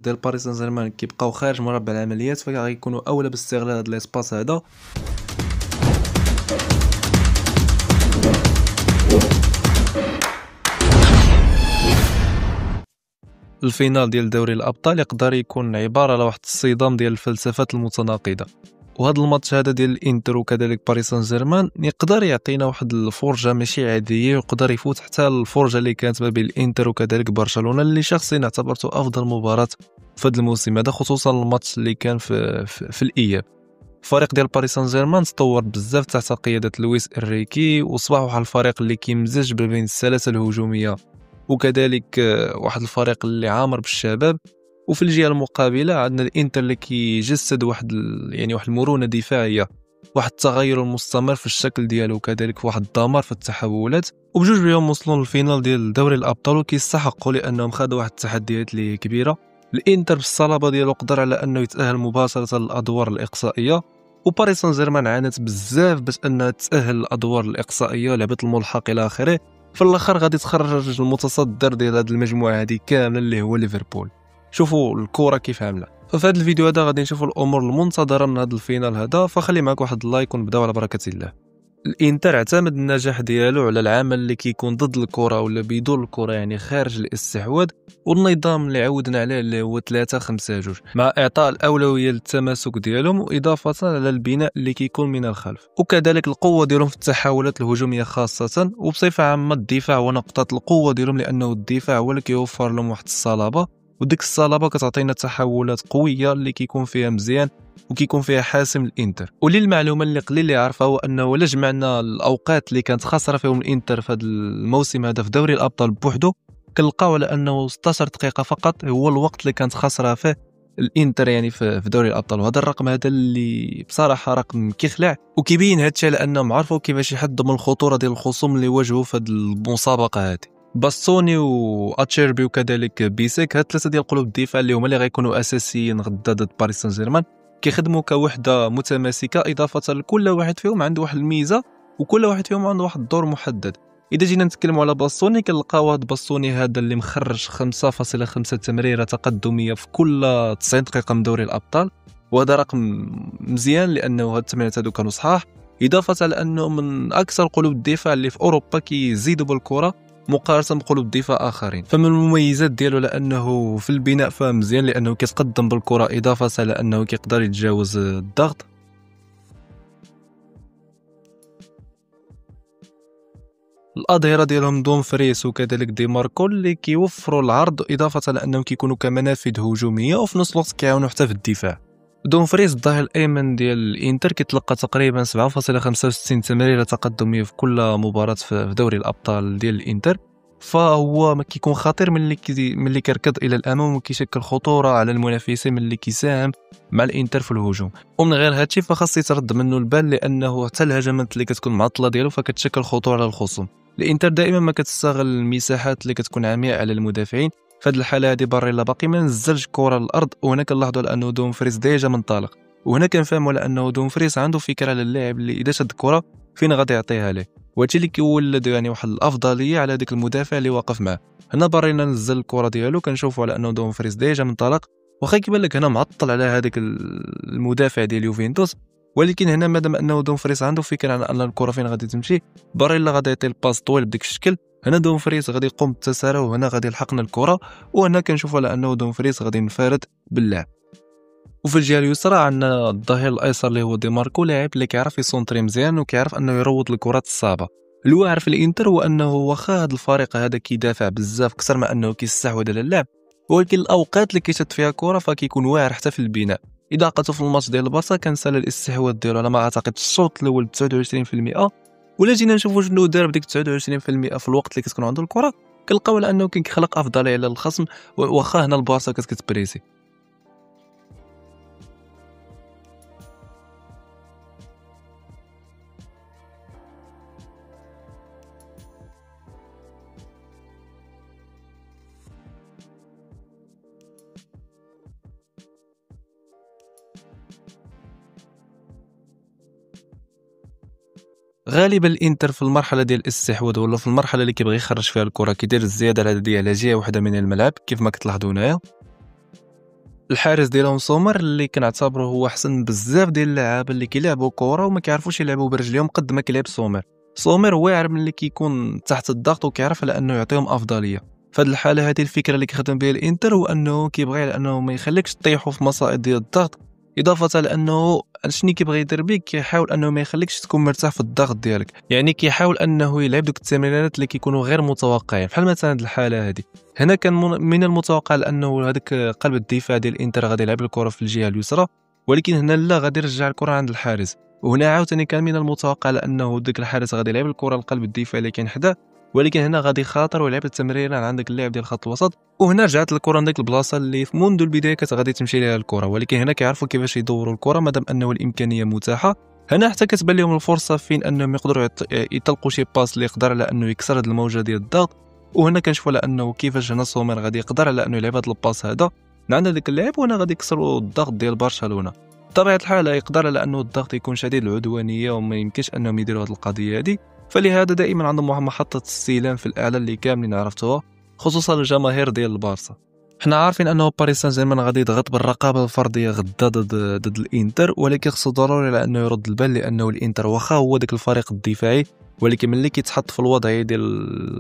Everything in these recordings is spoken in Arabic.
ديال باريس سان جيرمان كيبقاو خارج مربع العمليات، فغيكونوا اولى باستغلال هذا ليسباس هذا. الفينال ديال دوري الابطال يقدر يكون عباره على واحد الصدام ديال الفلسفات المتناقضه، وهذا الماتش هذا ديال الانتر وكذلك باريس سان جيرمان يقدر يعطينا واحد الفرجه ماشي عاديه، ويقدر يفوت حتى الفرجه اللي كانت ما بين الانتر وكذلك برشلونه، اللي شخصيا اعتبرته افضل مباراه في هذا الموسم هذا، خصوصا الماتش اللي كان في الاياب. الفريق ديال باريس سان جيرمان تطور بزاف تحت قياده لويس انريكي، وصبح واحد الفريق اللي كيمزج بين السلاسه الهجوميه وكذلك واحد الفريق اللي عامر بالشباب. وفي الجهه المقابله عندنا الانتر اللي كيجسد واحد واحد المرونه دفاعيه، واحد التغير المستمر في الشكل ديالو، وكذلك واحد الدمار في التحولات، وبجوج بهم وصلوا للفينال ديال دوري الابطال وكيستحقوا لانهم خدوا واحد التحديات اللي كبيره. الانتر بالصلابه ديالو قدر على انه يتاهل مباشره للادوار الاقصائيه، وباريس سان جيرمان عانت بزاف باش انها تتاهل للادوار الاقصائيه، لعبه الملحق الى اخره. في الاخر غادي تخرج المتصدر ديال هذه المجموعه هذه كامله اللي هو ليفربول. شوفوا الكره كيف عامله. ففي هذا الفيديو هذا غادي نشوفوا الامور المنتظره من هذا الفينال هذا، فخلي معك واحد اللايك ونبداو على بركه الله. الانتر اعتمد النجاح ديالو على العمل اللي كيكون ضد الكره ولا بدون الكره، يعني خارج الاستحواذ، والنظام اللي عودنا عليه اللي هو 3-5-2، مع اعطاء الاولويه للتماسك ديالهم، واضافه على البناء اللي كيكون من الخلف، وكذلك القوه ديالهم في التحولات الهجوميه خاصه. وبصفه عامه الدفاع هو نقطه القوه ديالهم، لانه الدفاع هو اللي كيوفر لهم واحد الصلابه، وديك الصلابه كتعطينا تحولات قويه اللي كيكون فيها مزيان وكيكون فيها حاسم الانتر. وللمعلومه اللي قليل اللي عارفها هو انه الا جمعنا الاوقات اللي كانت خاسره فيهم الانتر في هذا الموسم هذا في دوري الابطال بوحدو، كنلقاو على انه 16 دقيقه فقط هو الوقت اللي كانت خاسره فيه الانتر يعني في دوري الابطال. وهذا الرقم هذا اللي بصراحه رقم كيخلع، وكيبين هذا الشيء على انهم عرفوا كيفاش يحدوا من الخطوره ديال الخصوم اللي واجهوا في هذه المسابقه هذه. باستوني واتشيربي وكذلك بيسك، هاد ثلاثه ديال قلوب الدفاع اللي هما اللي غيكونوا اساسيين غدا ضد باريس سان جيرمان، كيخدموا كوحده متماسكه، اضافه لكل واحد فيهم عنده واحد الميزه، وكل واحد فيهم عنده واحد الدور محدد. اذا جينا نتكلموا على باستوني، كنلقاو هاد باستوني هذا اللي مخرج 5.5 تمريره تقدميه في كل 90 دقيقه من دوري الابطال، وهذا رقم مزيان لانه هاد التمريرات هادو كانوا صحاح، اضافه على انه من اكثر قلوب الدفاع اللي في اوروبا كيزيدوا بالكره مقارنه بقلوب الدفاع اخرين. فمن المميزات ديالو لانه في البناء فمزيان، لانه كيتقدم بالكره، اضافه على انه كيقدر يتجاوز الضغط. الاظهره ديالهم دومفريس وكذلك دي ماركو اللي كيوفروا العرض، اضافه على انهم كيكونوا كمنافذ هجوميه، وفي نفس الوقت كيعاونوا حتى في الدفاع. دومفريس الظهير الايمن ديال الانتر كيتلقى تقريبا 7.65 تمريره تقدميه في كل مباراه في دوري الابطال ديال الانتر، فهو ما كيكون خطير ملي كيركض الى الامام، وكيشكل خطوره على المنافسين ملي كيساهم مع الانتر في الهجوم. ومن غير هادشي فخاص يترد منه البال، لانه حتى الهجمات اللي كتكون معطله ديالو فكتشكل خطوره على الخصوم. الانتر دائما ما كتستغل المساحات اللي كتكون عمياء على المدافعين، في هذه الحاله هذه باريلا باقي ما نزلش كره للارض، وهنا كنلاحظوا على انه دومفريس ديجا منطلق، وهنا كنفهموا على انه دومفريس عنده فكره على اللاعب اللي اذا شد الكره فين غادي يعطيها ليه، وهادشي اللي كيولد يعني واحد الافضليه على ديك المدافع اللي واقف معاه. هنا باريلا نزل الكره ديالو، كنشوفوا على انه دومفريس ديجا منطلق، واخا كيبان لك هنا معطل على هذاك المدافع ديال يوفنتوس، ولكن هنا مادام انه دومفريس عنده فكره على ان الكره فين غادي تمشي، باريلا غادي يعطي الباس طويل بديك الشكل. هنا دومفريس غادي يقوم بالتسارع، وهنا غادي يلحقنا الكره، وهنا كنشوفوا على انه دومفريس غادي ينفرد باللعب. وفي الجهه اليسرى عندنا الظهير الايسر اللي هو دي ماركو، لاعب اللي كيعرف يسونطري مزيان وكيعرف انه يروض الكرات الصعبه. الواعر في الانتر هو انه واخا هذا الفريق هذا كيدافع بزاف اكثر ما انه كيستحوذ على اللعب، ولكن الاوقات اللي كيشد فيها كره فكيكون واعر حتى في البناء. اذا لقيتو في الماتش ديال البارسا كان سال الاستحواذ ديالو على ما اعتقد الشوط الاول 29%، ولا جينا نشوفوا شنو دار بديك 29% في الوقت اللي كتكون عنده الكره، كنلقاو على انه كيخلق افضليه على الخصم، واخا هنا البارسا كتبريسي. غالبا الانتر في المرحله ديال الاستحواذ ولا في المرحله اللي كيبغي يخرج فيها الكره كيدير الزياده العدديه على جهه واحده من الملعب كيف ما كتلاحظوا هنايا. الحارس ديالهم سومر اللي كنعتبره هو احسن بزاف ديال اللعابه اللي كيلعبوا كره وما كيعرفوش يلعبوا برجليهم قد ما كيلعب سومر واعر من اللي كيكون تحت الضغط وكيعرف على انه يعطيهم افضليه. فهاد الحاله هذه الفكره اللي كيخدم بها الانتر هو انه كيبغي على انه ما يخليكش تطيحوا في مصائد ديال الضغط، اضافه لانه شنو كيبغي يدير بك، كيحاول انه ما يخليكش تكون مرتاح في الضغط ديالك، يعني كيحاول انه يلعب دوك التمريرات اللي كيكونوا غير متوقعين بحال مثلا هاد الحاله هذه. هنا كان من المتوقع لانه هذاك قلب الدفاع ديال الانتر غادي يلعب الكره في الجهه اليسرى، ولكن هنا لا، غادي يرجع الكره عند الحارس. وهنا عاوتاني كان من المتوقع لانه ديك الحارس غادي يلعب الكره لقلب الدفاع اللي كاين حداه، ولكن هنا غادي خاطر ويلعب التمريره عند داك اللاعب ديال خط الوسط، وهنا رجعت الكره لديك البلاصه اللي منذ البدايه كانت غادي تمشي ليها الكره. ولكن هنا كيعرفوا كيفاش يدوروا الكره مادام انه الامكانيه متاحه. هنا حتى كتبان لهم الفرصه فين انهم يقدروا يطلقوا شي باس اللي يقدر على انه يكسر هذه الموجه ديال الضغط. وهنا كنشوفوا على انه كيفاش هنا سومر غادي يقدر على انه يلعب هذا الباس هذا عند داك اللاعب، وهنا غادي يكسروا الضغط ديال برشلونه. بطبيعه الحال يقدر على انه الضغط يكون شديد العدوانيه وما يمكنش انهم يديروا هذه القضيه هذه، فلهذا دائما عندهم محطه استلام في الاعلى اللي كاملين عرفتوها، خصوصا الجماهير ديال البارسا. حنا عارفين انه باريس سان جيرمان غادي يضغط بالرقابه الفرديه غدا ضد الانتر، ولكن خصو ضروري على انه يرد البال، لانه الانتر واخا هو داك الفريق الدفاعي، ولكن ملي كيتحط في الوضعيه ديال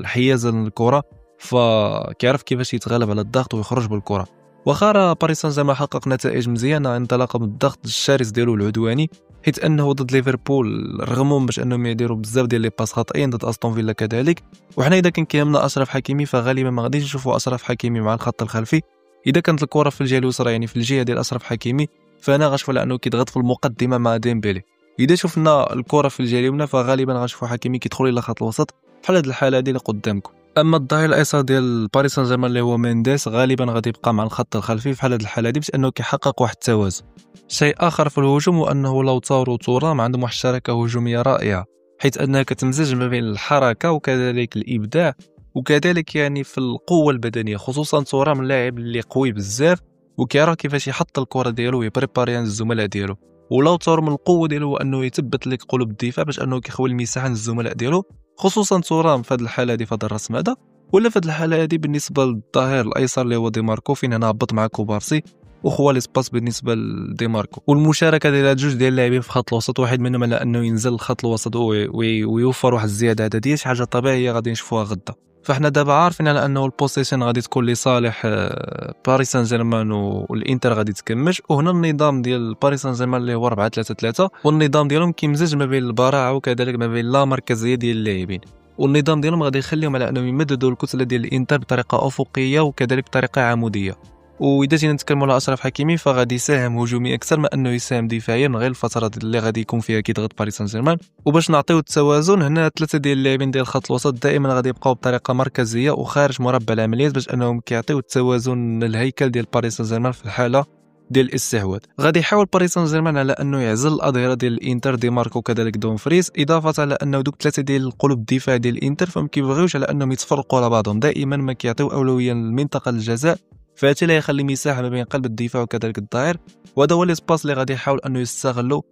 الحيازه للكره فكيعرف كيفاش يتغلب على الضغط ويخرج بالكره. واخا راه باريس سان جيرمان حقق نتائج مزيانه انطلاقا من الضغط الشرس ديالو العدواني، حيت انه ضد ليفربول رغمهم باش انهم يديروا بزاف ديال لي باس خاطئين، ضد استون فيلا كذلك. وحنا اذا كان كيهمنا اشرف حكيمي فغالبا ما غاديش نشوفوا اشرف حكيمي مع الخط الخلفي. اذا كانت الكره في الجهه اليسرى يعني في الجهه ديال اشرف حكيمي، فانا غنشوف على انه كيضغط في المقدمه مع ديمبيلي. اذا شفنا الكره في الجهه اليمنى فغالبا غنشوفوا حكيمي كيدخل الى خط الوسط بحال هذه الحاله هذه اللي قدامكم. اما الظهير الايسر ديال باريس سان جيرمان اللي هو مينديس غالبا غادي يبقى مع الخط الخلفي في هذه الحاله دي باش انه كيحقق واحد التوازن. شيء اخر في الهجوم هو انه لوتارو وتورام عندهم واحد الشراكه هجوميه رائعه، حيث انها كتمزج ما بين الحركه وكذلك الابداع وكذلك يعني في القوه البدنيه، خصوصا تورام اللاعب اللي قوي بزاف وكيعرف كيفاش يحط الكره ديالو ويبريباري عند الزملاء ديالو. ولوتارو من القوه ديالو هو انه يثبت لك قلوب الدفاع باش انه كيخوي المساحه للزملاء ديالو، خصوصا تورام في هذه الحاله هذه في هذا الرسم هذا. ولا في هذه الحاله هذه بالنسبه للظهير الايسر اللي هو دي ماركو، فين انا هبط مع كوبارسي وخوا ليسباس بالنسبه لدي ماركو. والمشاركه ديال جوج ديال اللاعبين في خط الوسط، واحد منهم على انه ينزل لخط الوسط ويوفر واحد الزياده عدديه، شي حاجه طبيعيه غادي نشوفوها غدا. فاحنا دابا عارفين على انه البوسيشن غادي تكون لصالح باريس سان جيرمان والانتر غادي تكمش. وهنا النظام ديال باريس سان جيرمان اللي هو 4-3-3، والنظام ديالهم كيمزج ما بين البراعه وكذلك ما بين لا مركزيه ديال اللاعبين. والنظام ديالهم غادي يخليهم على انهم يمددوا الكتله ديال الانتر بطريقه افقيه وكذلك بطريقه عموديه. واذا جينا نتكلموا على اشرف حكيمي فغادي يساهم هجومي اكثر ما انه يساهم دفاعيا غير الفترات اللي غادي يكون فيها كيضغط باريس سان جيرمان. وباش نعطيو التوازن هنا ثلاثه ديال اللاعبين ديال خط الوسط دائما غادي يبقاو بطريقه مركزيه وخارج مربع العمليات باش انهم كيعطيو التوازن الهيكل ديال باريس سان جيرمان في الحاله ديال الاستحواذ. غادي يحاول باريس سان جيرمان على انه يعزل الاظهره ديال الانتر دي ماركو وكذلك دومفريز، اضافه على انه دوك ثلاثه ديال القلوب الدفاع ديال الانتر فما كيبغيوش على انهم يتفرقوا على بعضهم، دائما ما كيعطيو اولويه للمنطقه الجزاء، فهادشي اللي يخلي مساحه ما بين قلب الدفاع وكذلك الظهير، وهذا هو الاسباس اللي غادي يحاول انه يستغلوا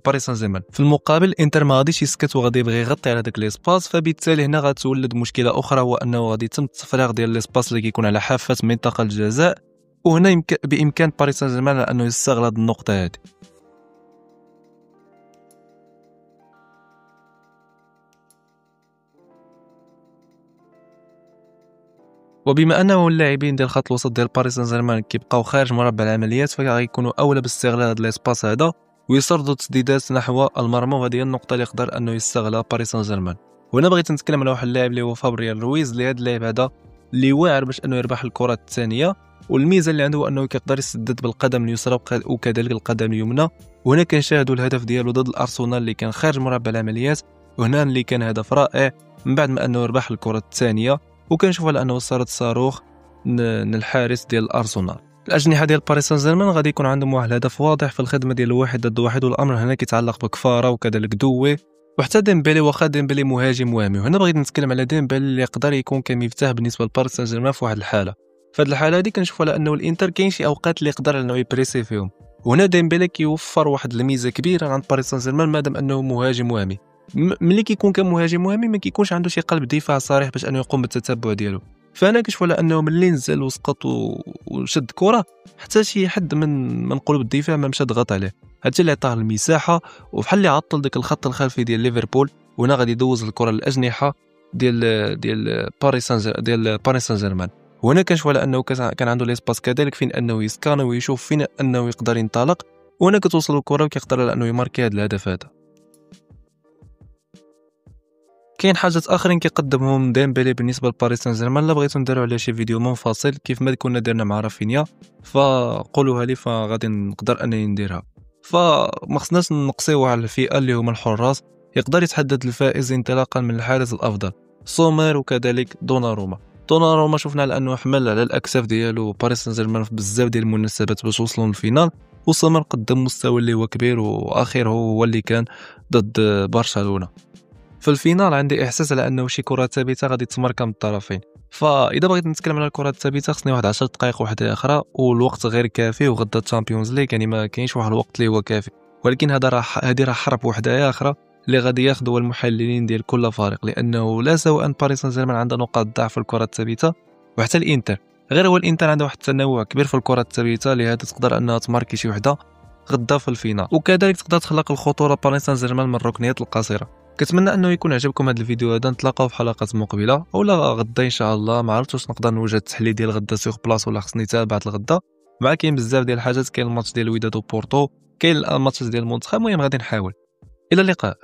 باريس سان جيرمان. في المقابل انتر ما غاديش يسكت وغادي يبغي يغطي على داك ليسباس، فبالتالي هنا غتولد مشكله اخرى، هو انه غادي يتم التفريغ ديال ليسباس اللي كيكون على حافه منطقه الجزاء، وهنا بامكان باريس سان جيرمان انه يستغل هذه النقطه هذه. وبما انه اللاعبين ديال خط الوسط ديال باريس سان جيرمان كيبقاو خارج مربع العمليات فغيكونوا اولى باستغلال هذا ليسباس هذا ويسردوا تسديدات نحو المرمى، وهذه هي النقطه اللي يقدر انه يستغلها باريس سان جيرمان. وهنا بغيت نتكلم على واحد اللاعب اللي هو فابريال رويز، اللي هذا اللاعب هذا اللي واعر باش انه يربح الكره الثانيه، والميزه اللي عنده هو انه كيقدر يسدد بالقدم اليسرى وكذلك القدم اليمنى. وهنا كنشاهدوا الهدف ديالو ضد الارسنال اللي كان خارج مربع العمليات، وهنا اللي كان هدف رائع من بعد ما انه ربح الكره الثانيه، وكنشوف على انه صارت صاروخ الحارس ديال الارسنال. الاجنحه ديال باريس سان جيرمان غادي يكون عندهم واحد الهدف واضح في الخدمه ديال واحد ضد واحد، والامر هنا كيتعلق بكفاره وكذلك دوي وحتى ديمبلي، واخا ديمبلي مهاجم وهمي. وهنا بغيت نتكلم على ديمبلي اللي يقدر يكون كمفتاح بالنسبه لباريس سان جيرمان في واحد الحاله. في هذه الحاله هذه كنشوف على انه الانتر كاين شي اوقات اللي يقدر انه يبريسي فيهم، وهنا ديمبلي كيوفر واحد الميزه كبيره عند باريس سان جيرمان مادام انه مهاجم وهمي. ملي كيكون كمهاجم وهمي ما كيكونش عنده شي قلب دفاع صريح باش انه يقوم بالتتبع ديالو، فانا كنشوف على انه ملي نزل وسقط وشد كره حتى شي حد من قلوب الدفاع ما مشى ضغط عليه، هادشي اللي عطاه المساحه وبحال اللي عطل ديك الخط الخلفي ديال ليفربول، وهنا غادي يدوز الكره للاجنحه ديال باريس سان جيرمان. وهنا كنشوف على انه كان عنده ليسباس كذلك فين انه يسكان ويشوف فين انه يقدر ينطلق، وهنا كتوصل الكره وكيقدر على انه يماركي هذا الهدف هذا. كاين حاجات اخرين كيقدمهم ديمبلي بالنسبه لباريس سان جيرمان، لا بغيتو نديرو عليه شي فيديو منفصل كيف ما كنا درنا مع رافينيا فقولوها لي فغادي نقدر انني نديرها. فما خصناش نقصيو على الفئه اللي هما الحراس، يقدر يتحدد الفائز انطلاقا من الحارس الافضل سومر وكذلك دوناروما شفنا على انه حمل على الاكتاف ديالو باريس سان جيرمان في بزاف ديال المناسبات باش وصلوا للفينال، وسومر قدم مستوى اللي هو كبير، واخر هو اللي كان ضد برشلونه. في الفينال عندي احساس على انه شي كره ثابته غادي تماركا من الطرفين، فاذا بغيت نتكلم على الكره الثابته خصني واحد 10 دقائق وحده اخرى، والوقت غير كافي، وغدا الشامبيونز ليغ يعني ما كاينش واحد الوقت اللي هو كافي. ولكن هذه راه حرب وحده اخرى اللي غادي ياخذوا المحللين ديال كل فريق، لانه لا سواء باريس سان جيرمان عنده نقاط ضعف في الكره الثابته وحتى الانتر، غير هو الانتر عنده واحد التنوع كبير في الكره الثابته لهذا تقدر انها تماركي شي وحده غدا في الفينال، وكذلك تقدر تخلق الخطوره باريس سان جيرمان من الركنيات القصيره. كنتمنى انه يكون عجبكم هذا الفيديو هذا، نتلاقاو في حلقات مقبله اولا غدا ان شاء الله. ما عرفتش واش نقدر نوجد التحليل ديال غدا سوغ بلاص ولا خصني تابعت الغدا، مع كاين بزاف ديال الحاجات، كاين الماتش ديال الوداد وبورتو، كاين الماتش ديال المنتخب، المهم غادي نحاول. الى اللقاء.